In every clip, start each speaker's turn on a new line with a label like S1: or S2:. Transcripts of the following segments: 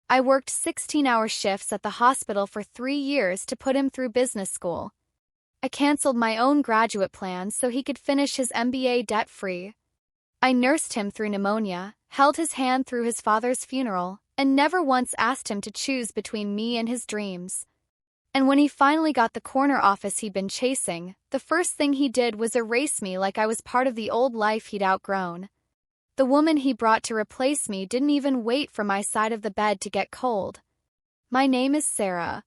S1: I worked 16-hour shifts at the hospital for 3 years to put him through business school. I canceled my own graduate plans so he could finish his MBA debt-free. I nursed him through pneumonia, held his hand through his father's funeral, and never once asked him to choose between me and his dreams. And when he finally got the corner office he'd been chasing, the first thing he did was erase me like I was part of the old life he'd outgrown. The woman he brought to replace me didn't even wait for my side of the bed to get cold. My name is Sarah.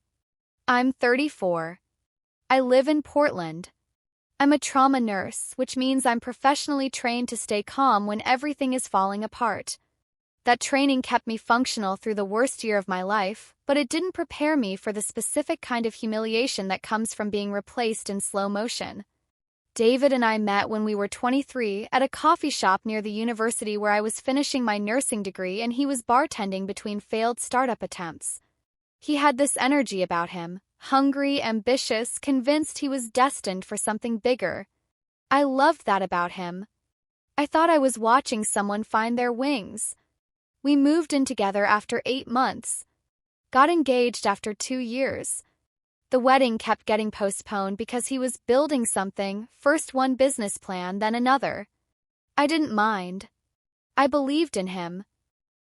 S1: I'm 34. I live in Portland. I'm a trauma nurse, which means I'm professionally trained to stay calm when everything is falling apart. That training kept me functional through the worst year of my life, but it didn't prepare me for the specific kind of humiliation that comes from being replaced in slow motion. David and I met when we were 23 at a coffee shop near the university where I was finishing my nursing degree and he was bartending between failed startup attempts. He had this energy about him, hungry, ambitious, convinced he was destined for something bigger. I loved that about him. I thought I was watching someone find their wings. We moved in together after 8 months. Got engaged after 2 years. The wedding kept getting postponed because he was building something, first one business plan, then another. I didn't mind. I believed in him.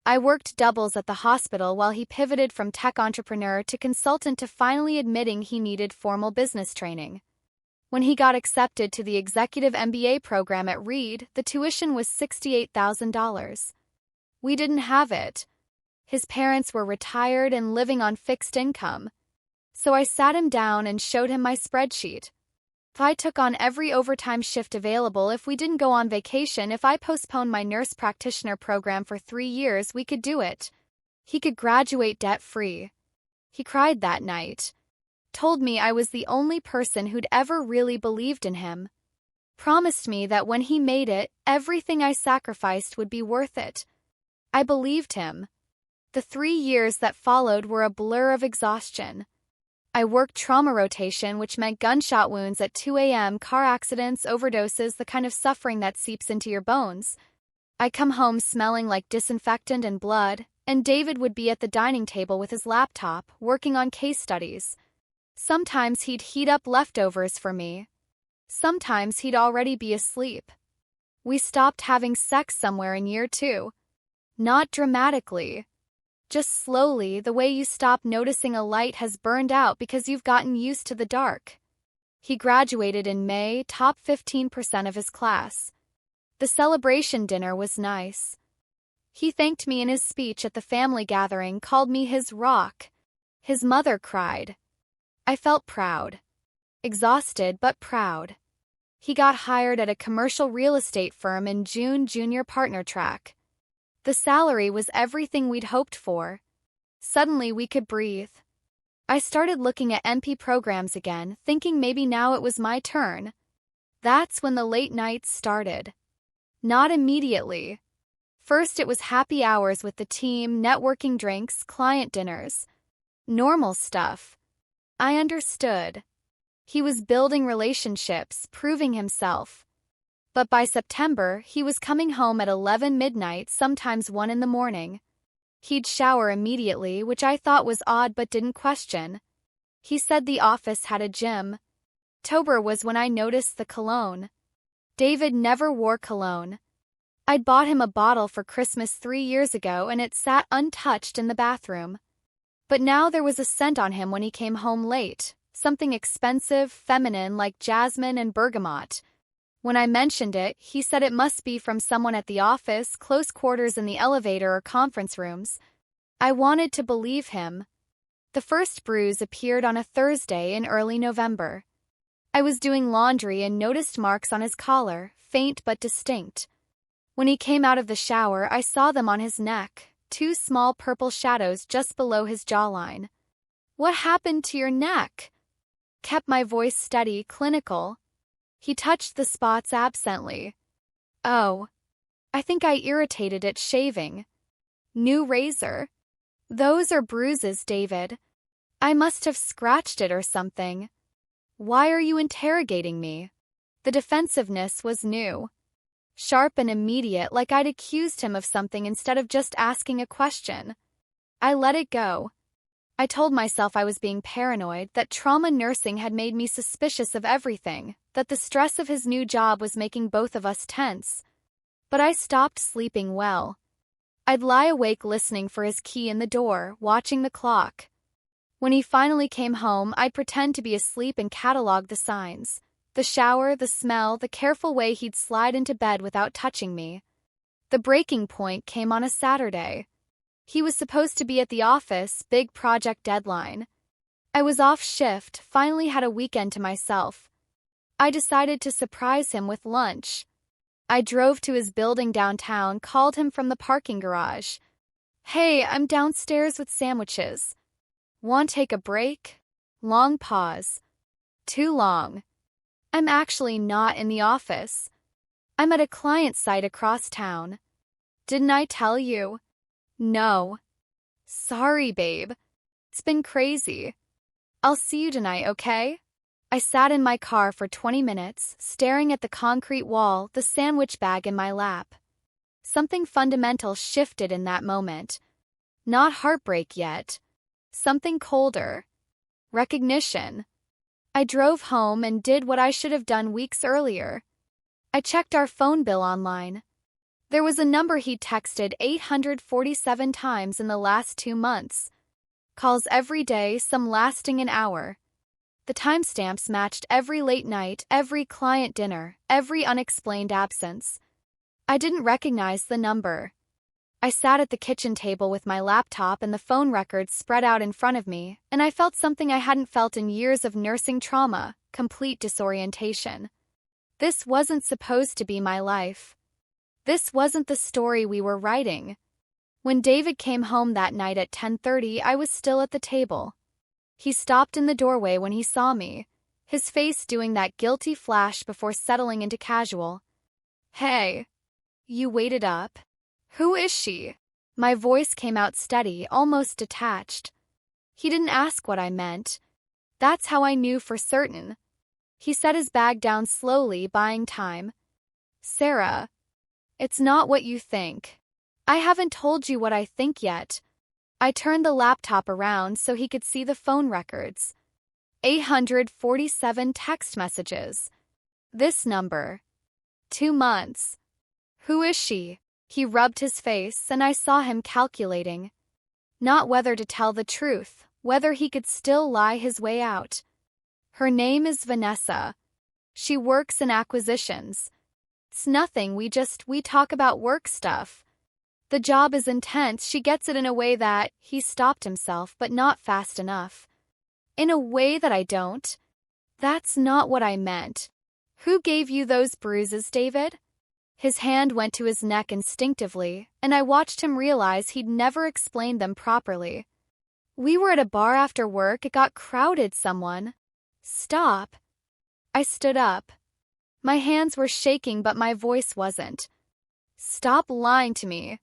S1: I worked doubles at the hospital while he pivoted from tech entrepreneur to consultant to finally admitting he needed formal business training. When he got accepted to the executive MBA program at Reed, the tuition was $68,000. We didn't have it. His parents were retired and living on fixed income. So I sat him down and showed him my spreadsheet. If I took on every overtime shift available, if we didn't go on vacation, if I postponed my nurse practitioner program for 3 years, we could do it. He could graduate debt-free. He cried that night. Told me I was the only person who'd ever really believed in him. Promised me that when he made it, everything I sacrificed would be worth it. I believed him. The 3 years that followed were a blur of exhaustion. I worked trauma rotation, which meant gunshot wounds at 2 a.m., car accidents, overdoses, the kind of suffering that seeps into your bones. I'd come home smelling like disinfectant and blood, and David would be at the dining table with his laptop, working on case studies. Sometimes he'd heat up leftovers for me. Sometimes he'd already be asleep. We stopped having sex somewhere in year 2. Not dramatically. Just slowly, the way you stop noticing a light has burned out because you've gotten used to the dark. He graduated in May, top 15% of his class. The celebration dinner was nice. He thanked me in his speech at the family gathering, called me his rock. His mother cried. I felt proud. Exhausted, but proud. He got hired at a commercial real estate firm in June, junior partner track. The salary was everything we'd hoped for. Suddenly we could breathe. I started looking at NP programs again, thinking maybe now it was my turn. That's when the late nights started. Not immediately. First it was happy hours with the team, networking drinks, client dinners. Normal stuff. I understood. He was building relationships, proving himself. But by September, he was coming home at 11 midnight, sometimes 1 in the morning. He'd shower immediately, which I thought was odd but didn't question. He said the office had a gym. October was when I noticed the cologne. David never wore cologne. I'd bought him a bottle for Christmas 3 years ago and it sat untouched in the bathroom. But now there was a scent on him when he came home late, something expensive, feminine like jasmine and bergamot. When I mentioned it, he said it must be from someone at the office, close quarters in the elevator or conference rooms. I wanted to believe him. The first bruise appeared on a Thursday in early November. I was doing laundry and noticed marks on his collar, faint but distinct. When he came out of the shower, I saw them on his neck, 2 small purple shadows just below his jawline. What happened to your neck? Kept my voice steady, clinical. He touched the spots absently. Oh. I think I irritated it shaving. New razor. Those are bruises, David. I must have scratched it or something. Why are you interrogating me? The defensiveness was new. Sharp and immediate, like I'd accused him of something instead of just asking a question. I let it go. I told myself I was being paranoid, that trauma nursing had made me suspicious of everything, that the stress of his new job was making both of us tense. But I stopped sleeping well. I'd lie awake listening for his key in the door, watching the clock. When he finally came home, I'd pretend to be asleep and catalog the signs. The shower, the smell, the careful way he'd slide into bed without touching me. The breaking point came on a Saturday. He was supposed to be at the office, big project deadline. I was off shift, finally had a weekend to myself. I decided to surprise him with lunch. I drove to his building downtown, called him from the parking garage. "Hey, I'm downstairs with sandwiches. Want to take a break?" Long pause. Too long. "I'm actually not in the office. I'm at a client site across town. Didn't I tell you?" "No." "Sorry, babe. It's been crazy. I'll see you tonight, okay?" I sat in my car for 20 minutes, staring at the concrete wall, the sandwich bag in my lap. Something fundamental shifted in that moment. Not heartbreak yet. Something colder. Recognition. I drove home and did what I should have done weeks earlier. I checked our phone bill online. There was a number he'd texted 847 times in the last 2 months. Calls every day, some lasting an hour. The timestamps matched every late night, every client dinner, every unexplained absence. I didn't recognize the number. I sat at the kitchen table with my laptop and the phone records spread out in front of me, and I felt something I hadn't felt in years of nursing trauma, complete disorientation. This wasn't supposed to be my life. This wasn't the story we were writing. When David came home that night at 10:30, I was still at the table. He stopped in the doorway when he saw me, his face doing that guilty flash before settling into casual. "Hey, you waited up? Who is she?" My voice came out steady, almost detached. He didn't ask what I meant. That's how I knew for certain. He set his bag down slowly, buying time. "Sarah, it's not what you think. I haven't told you what I think yet." I turned the laptop around so he could see the phone records. 847 text messages. This number. 2 months. "Who is she?" He rubbed his face, and I saw him calculating. Not whether to tell the truth, whether he could still lie his way out. "Her name is Vanessa. She works in acquisitions. It's nothing, we talk about work stuff. The job is intense, she gets it in a way that..." He stopped himself, but not fast enough. "In a way that I don't. That's not what I meant. Who gave you those bruises, David?" His hand went to his neck instinctively, and I watched him realize he'd never explained them properly. "We were at a bar after work, it got crowded, someone..." "Stop." I stood up. My hands were shaking, but my voice wasn't. "Stop lying to me.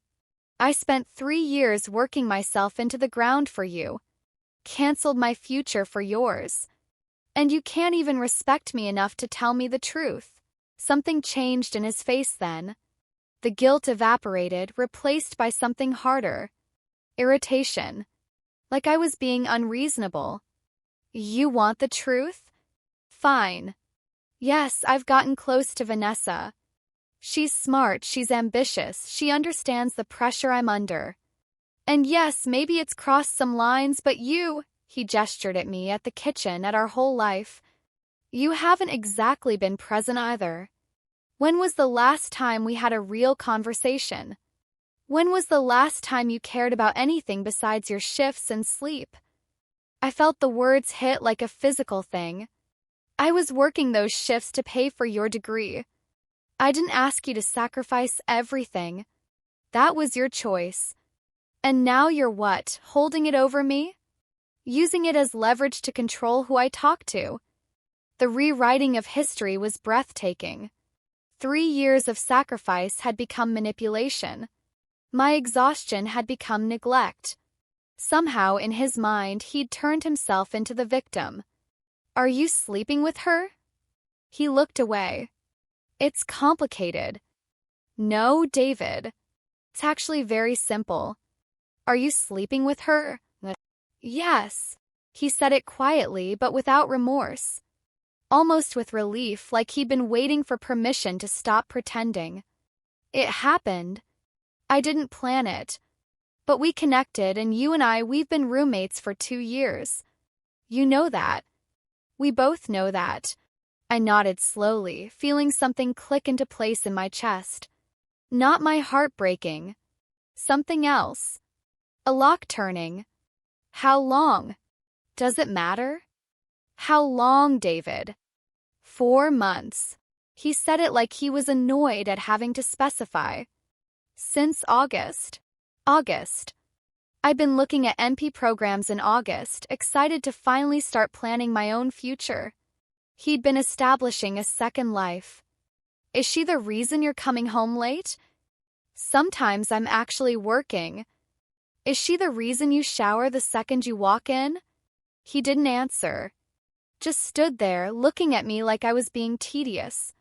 S1: I spent 3 years working myself into the ground for you. Canceled my future for yours. And you can't even respect me enough to tell me the truth." Something changed in his face then. The guilt evaporated, replaced by something harder. Irritation. Like I was being unreasonable. "You want the truth? Fine. Yes, I've gotten close to Vanessa. She's smart, she's ambitious, she understands the pressure I'm under. And yes, maybe it's crossed some lines, but you," he gestured at me, at the kitchen, at our whole life, "you haven't exactly been present either. When was the last time we had a real conversation? When was the last time you cared about anything besides your shifts and sleep?" I felt the words hit like a physical thing. "I was working those shifts to pay for your degree. I didn't ask you to sacrifice everything. That was your choice. And now you're what, holding it over me? Using it as leverage to control who I talk to." The rewriting of history was breathtaking. 3 years of sacrifice had become manipulation. My exhaustion had become neglect. Somehow, in his mind, he'd turned himself into the victim. "Are you sleeping with her?" He looked away. "It's complicated." "No, David. It's actually very simple. Are you sleeping with her? Yes. He said it quietly but without remorse. Almost with relief, like he'd been waiting for permission to stop pretending. It happened. I didn't plan it. But we connected, and you and we've been roommates for 2 years. You know that. We both know that. I nodded slowly, feeling something click into place in my chest. Not my heart breaking. Something else. A lock turning. How long? Does it matter? How long, David? 4 months. He said it like he was annoyed at having to specify. Since August. August. I'd been looking at NP programs in August, excited to finally start planning my own future. He'd been establishing a second life. Is she the reason you're coming home late? Sometimes I'm actually working. Is she the reason you shower the second you walk in? He didn't answer. Just stood there, looking at me like I was being tedious.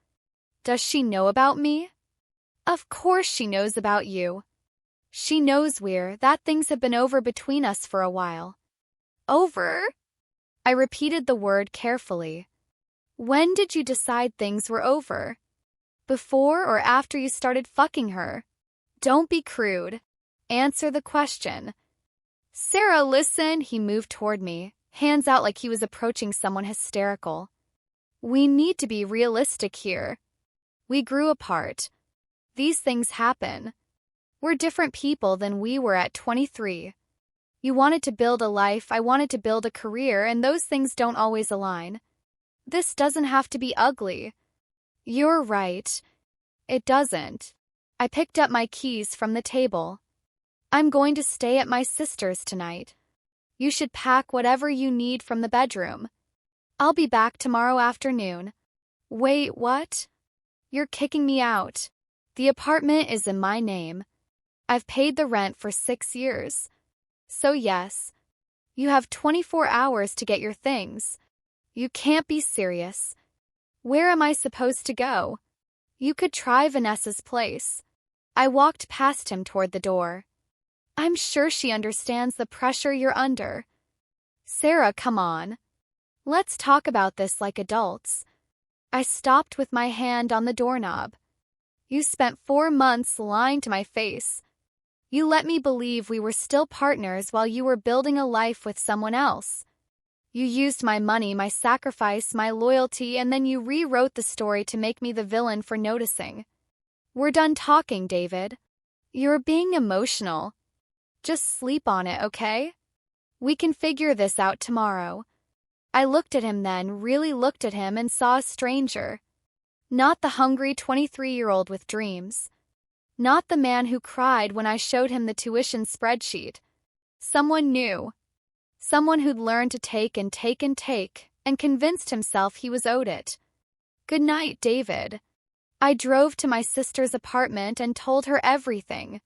S1: Does she know about me? Of course she knows about you. She knows that things have been over between us for a while. Over? I repeated the word carefully. When did you decide things were over? Before or after you started fucking her? Don't be crude. Answer the question. Sarah, listen. He moved toward me, hands out like he was approaching someone hysterical. We need to be realistic here. We grew apart. These things happen. We're different people than we were at 23. You wanted to build a life, I wanted to build a career, and those things don't always align. This doesn't have to be ugly. You're right. It doesn't. I picked up my keys from the table. I'm going to stay at my sister's tonight. You should pack whatever you need from the bedroom. I'll be back tomorrow afternoon. Wait, what? You're kicking me out. The apartment is in my name. I've paid the rent for 6 years. So yes, you have 24 hours to get your things. You can't be serious. Where am I supposed to go? You could try Vanessa's place. I walked past him toward the door. I'm sure she understands the pressure you're under. Sarah, come on. Let's talk about this like adults. I stopped with my hand on the doorknob. You spent 4 months lying to my face. You let me believe we were still partners while you were building a life with someone else. You used my money, my sacrifice, my loyalty, and then you rewrote the story to make me the villain for noticing. We're done talking, David. You're being emotional. Just sleep on it, okay? We can figure this out tomorrow. I looked at him then, really looked at him, and saw a stranger. Not the hungry 23-year-old with dreams. Not the man who cried when I showed him the tuition spreadsheet. Someone new. Someone who'd learned to take and take and take, and convinced himself he was owed it. Good night, David. I drove to my sister's apartment and told her everything.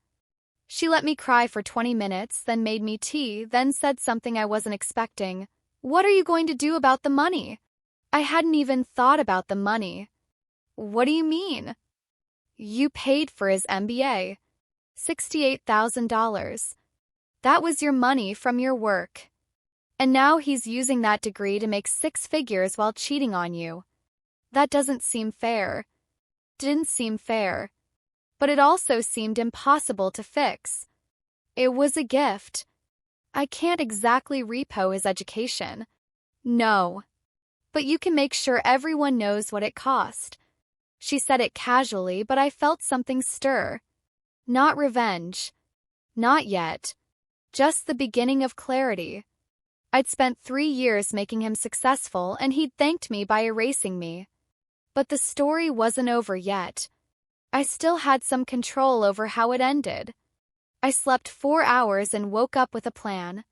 S1: She let me cry for 20 minutes, then made me tea, then said something I wasn't expecting. What are you going to do about the money? I hadn't even thought about the money. What do you mean? You paid for his MBA. $68,000. That was your money from your work. And now he's using that degree to make 6 figures while cheating on you. That doesn't seem fair. Didn't seem fair. But it also seemed impossible to fix. It was a gift. I can't exactly repo his education. No. But you can make sure everyone knows what it cost. She said it casually, but I felt something stir. Not revenge. Not yet. Just the beginning of clarity. I'd spent 3 years making him successful, and he'd thanked me by erasing me. But the story wasn't over yet. I still had some control over how it ended. I slept 4 hours and woke up with a plan.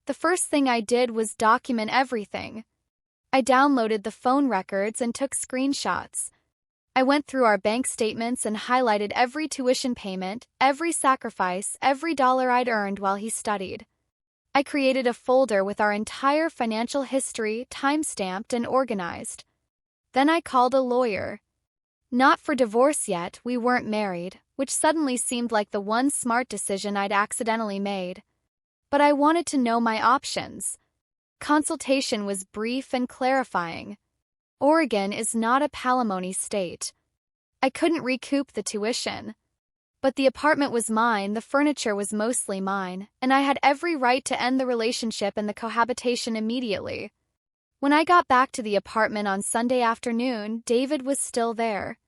S1: The first thing I did was document everything. I downloaded the phone records and took screenshots. I went through our bank statements and highlighted every tuition payment, every sacrifice, every dollar I'd earned while he studied. I created a folder with our entire financial history, time-stamped and organized. Then I called a lawyer. Not for divorce yet, we weren't married, which suddenly seemed like the one smart decision I'd accidentally made. But I wanted to know my options. Consultation was brief and clarifying. Oregon is not a palimony state. I couldn't recoup the tuition. But the apartment was mine, the furniture was mostly mine, and I had every right to end the relationship and the cohabitation immediately. When I got back to the apartment on Sunday afternoon, David was still there.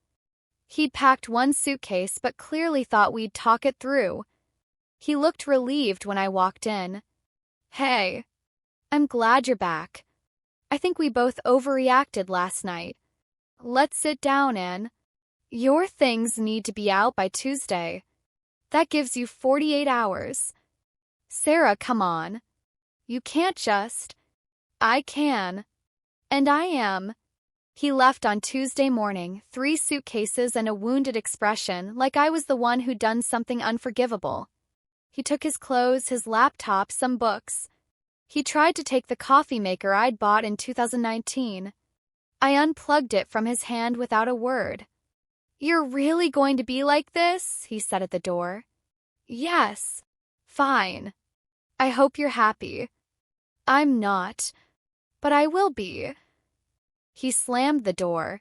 S1: He'd packed one suitcase but clearly thought we'd talk it through. He looked relieved when I walked in. "Hey, I'm glad you're back. I think we both overreacted last night. Let's sit down and... Your things need to be out by Tuesday. That gives you 48 hours. Sarah, come on. You can't just... I can. And I am." He left on Tuesday morning, 3 suitcases and a wounded expression, like I was the one who'd done something unforgivable. He took his clothes, his laptop, some books. He tried to take the coffee maker I'd bought in 2019. I unplugged it from his hand without a word. "You're really going to be like this?" he said at the door. "Yes. Fine. I hope you're happy." "I'm not. But I will be." He slammed the door.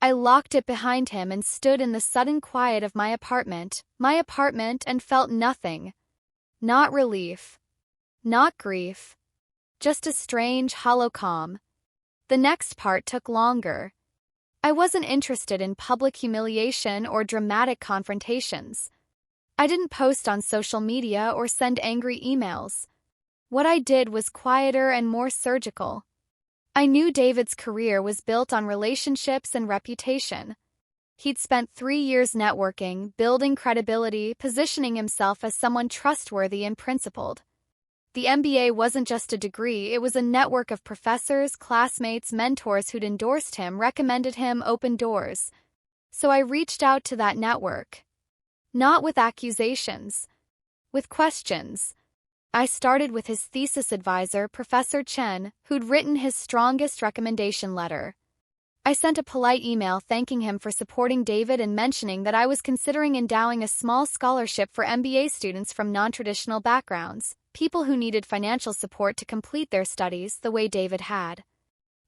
S1: I locked it behind him and stood in the sudden quiet of my apartment, and felt nothing. Not relief. Not grief. Just a strange, hollow calm. The next part took longer. I wasn't interested in public humiliation or dramatic confrontations. I didn't post on social media or send angry emails. What I did was quieter and more surgical. I knew David's career was built on relationships and reputation. He'd spent 3 years networking, building credibility, positioning himself as someone trustworthy and principled. The MBA wasn't just a degree, it was a network of professors, classmates, mentors who'd endorsed him, recommended him, opened doors. So I reached out to that network. Not with accusations. With questions. I started with his thesis advisor, Professor Chen, who'd written his strongest recommendation letter. I sent a polite email thanking him for supporting David and mentioning that I was considering endowing a small scholarship for MBA students from non-traditional backgrounds, people who needed financial support to complete their studies the way David had.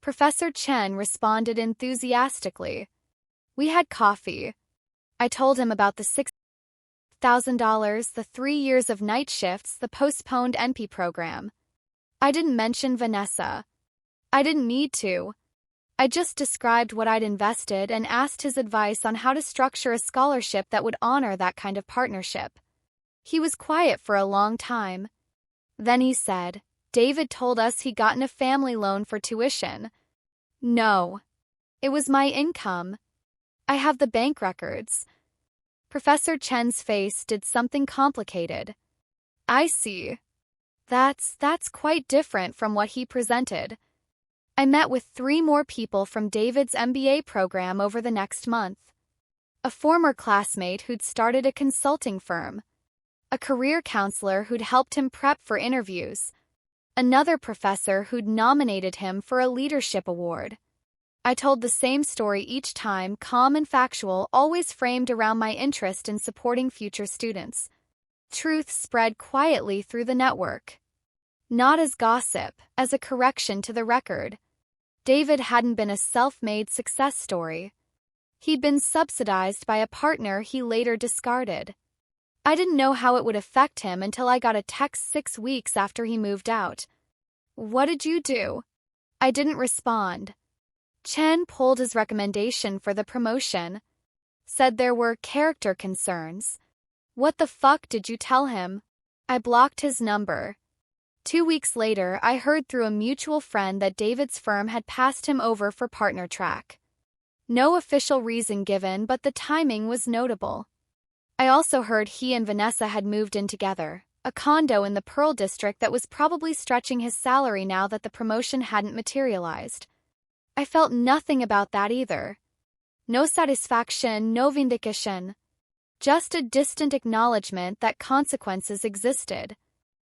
S1: Professor Chen responded enthusiastically. We had coffee. I told him about the $6,000, the 3 years of night shifts, the postponed NP program. I didn't mention Vanessa. I didn't need to. I just described what I'd invested and asked his advice on how to structure a scholarship that would honor that kind of partnership. He was quiet for a long time. Then he said, "David told us he'd gotten a family loan for tuition." No. It was my income. I have the bank records. Professor Chen's face did something complicated. I see. That's quite different from what he presented. I met with 3 more people from David's MBA program over the next month. A former classmate who'd started a consulting firm. A career counselor who'd helped him prep for interviews. Another professor who'd nominated him for a leadership award. I told the same story each time, calm and factual, always framed around my interest in supporting future students. Truth spread quietly through the network. Not as gossip, as a correction to the record. David hadn't been a self-made success story. He'd been subsidized by a partner he later discarded. I didn't know how it would affect him until I got a text 6 weeks after he moved out. "What did you do?" I didn't respond. Chen pulled his recommendation for the promotion. Said there were character concerns. What the fuck did you tell him? I blocked his number. 2 weeks later, I heard through a mutual friend that David's firm had passed him over for partner track. No official reason given, but the timing was notable. I also heard he and Vanessa had moved in together, a condo in the Pearl District that was probably stretching his salary now that the promotion hadn't materialized. I felt nothing about that either. No satisfaction, no vindication. Just a distant acknowledgement that consequences existed.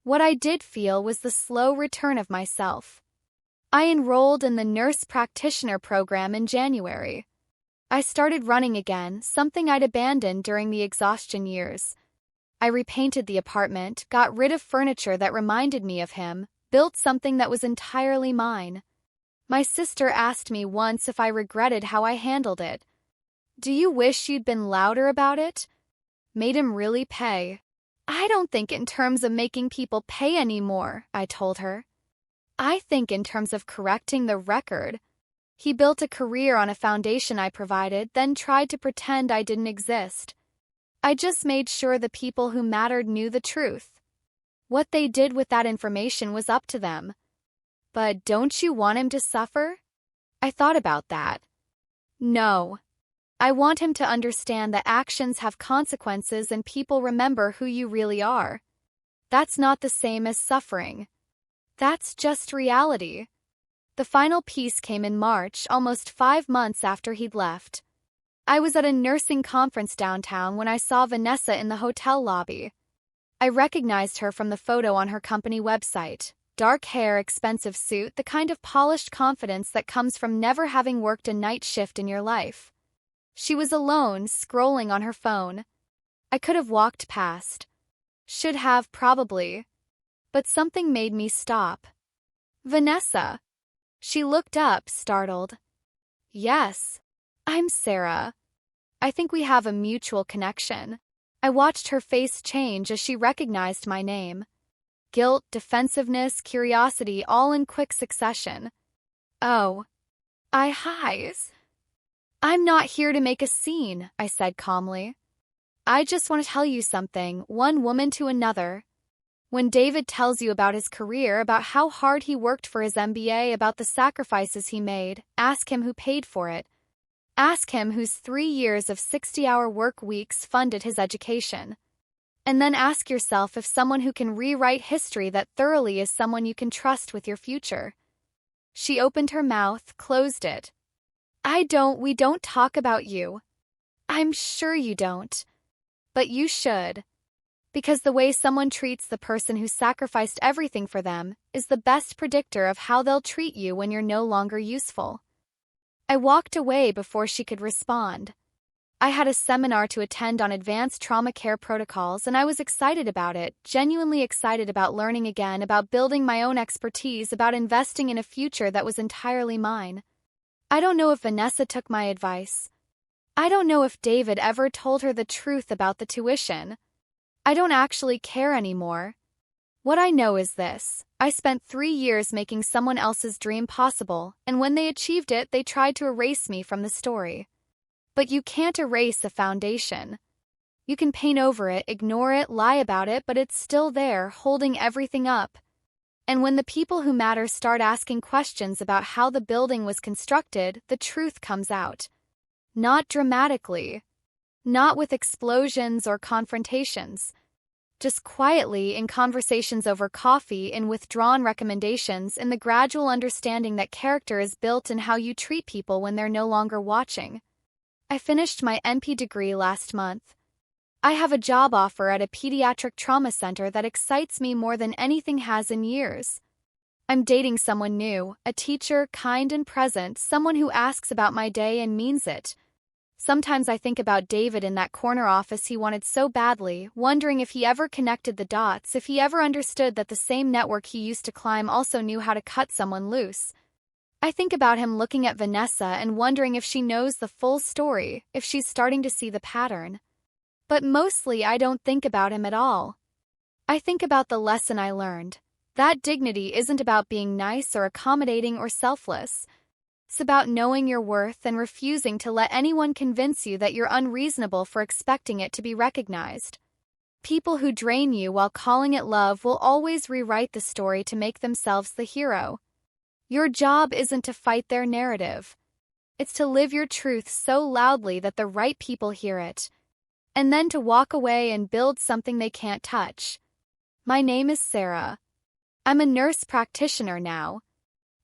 S1: What I did feel was the slow return of myself. I enrolled in the nurse practitioner program in January. I started running again, something I'd abandoned during the exhaustion years. I repainted the apartment, got rid of furniture that reminded me of him, built something that was entirely mine. My sister asked me once if I regretted how I handled it. Do you wish you'd been louder about it? Made him really pay. I don't think in terms of making people pay anymore, I told her. I think in terms of correcting the record. He built a career on a foundation I provided, then tried to pretend I didn't exist. I just made sure the people who mattered knew the truth. What they did with that information was up to them. But don't you want him to suffer? I thought about that. No. I want him to understand that actions have consequences and people remember who you really are. That's not the same as suffering. That's just reality. The final piece came in March, almost 5 months after he'd left. I was at a nursing conference downtown when I saw Vanessa in the hotel lobby. I recognized her from the photo on her company website. Dark hair, expensive suit, the kind of polished confidence that comes from never having worked a night shift in your life. She was alone, scrolling on her phone. I could have walked past. Should have, probably. But something made me stop. Vanessa. She looked up, startled. Yes. I'm Sarah. I think we have a mutual connection. I watched her face change as she recognized my name. Guilt, defensiveness, curiosity, all in quick succession. Oh. Hi's. I'm not here to make a scene, I said calmly. I just want to tell you something, one woman to another. When David tells you about his career, about how hard he worked for his MBA, about the sacrifices he made, ask him who paid for it. Ask him whose 3 years of 60-hour work weeks funded his education. And then ask yourself if someone who can rewrite history that thoroughly is someone you can trust with your future. She opened her mouth, closed it. We don't talk about you. I'm sure you don't. But you should. Because the way someone treats the person who sacrificed everything for them is the best predictor of how they'll treat you when you're no longer useful. I walked away before she could respond. I had a seminar to attend on advanced trauma care protocols, and I was excited about it, genuinely excited about learning again, about building my own expertise, about investing in a future that was entirely mine. I don't know if Vanessa took my advice. I don't know if David ever told her the truth about the tuition. I don't actually care anymore. What I know is this. I spent 3 years making someone else's dream possible, and when they achieved it, they tried to erase me from the story. But you can't erase a foundation. You can paint over it, ignore it, lie about it, but it's still there, holding everything up. And when the people who matter start asking questions about how the building was constructed, the truth comes out. Not dramatically. Not with explosions or confrontations. Just quietly, in conversations over coffee, in withdrawn recommendations, in the gradual understanding that character is built in how you treat people when they're no longer watching. I finished my NP degree last month. I have a job offer at a pediatric trauma center that excites me more than anything has in years. I'm dating someone new, a teacher, kind and present, someone who asks about my day and means it. Sometimes I think about David in that corner office he wanted so badly, wondering if he ever connected the dots, if he ever understood that the same network he used to climb also knew how to cut someone loose. I think about him looking at Vanessa and wondering if she knows the full story, if she's starting to see the pattern. But mostly I don't think about him at all. I think about the lesson I learned. That dignity isn't about being nice or accommodating or selfless. It's about knowing your worth and refusing to let anyone convince you that you're unreasonable for expecting it to be recognized. People who drain you while calling it love will always rewrite the story to make themselves the hero. Your job isn't to fight their narrative. It's to live your truth so loudly that the right people hear it. And then to walk away and build something they can't touch. My name is Sarah. I'm a nurse practitioner now.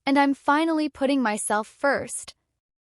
S1: And I'm finally putting myself first.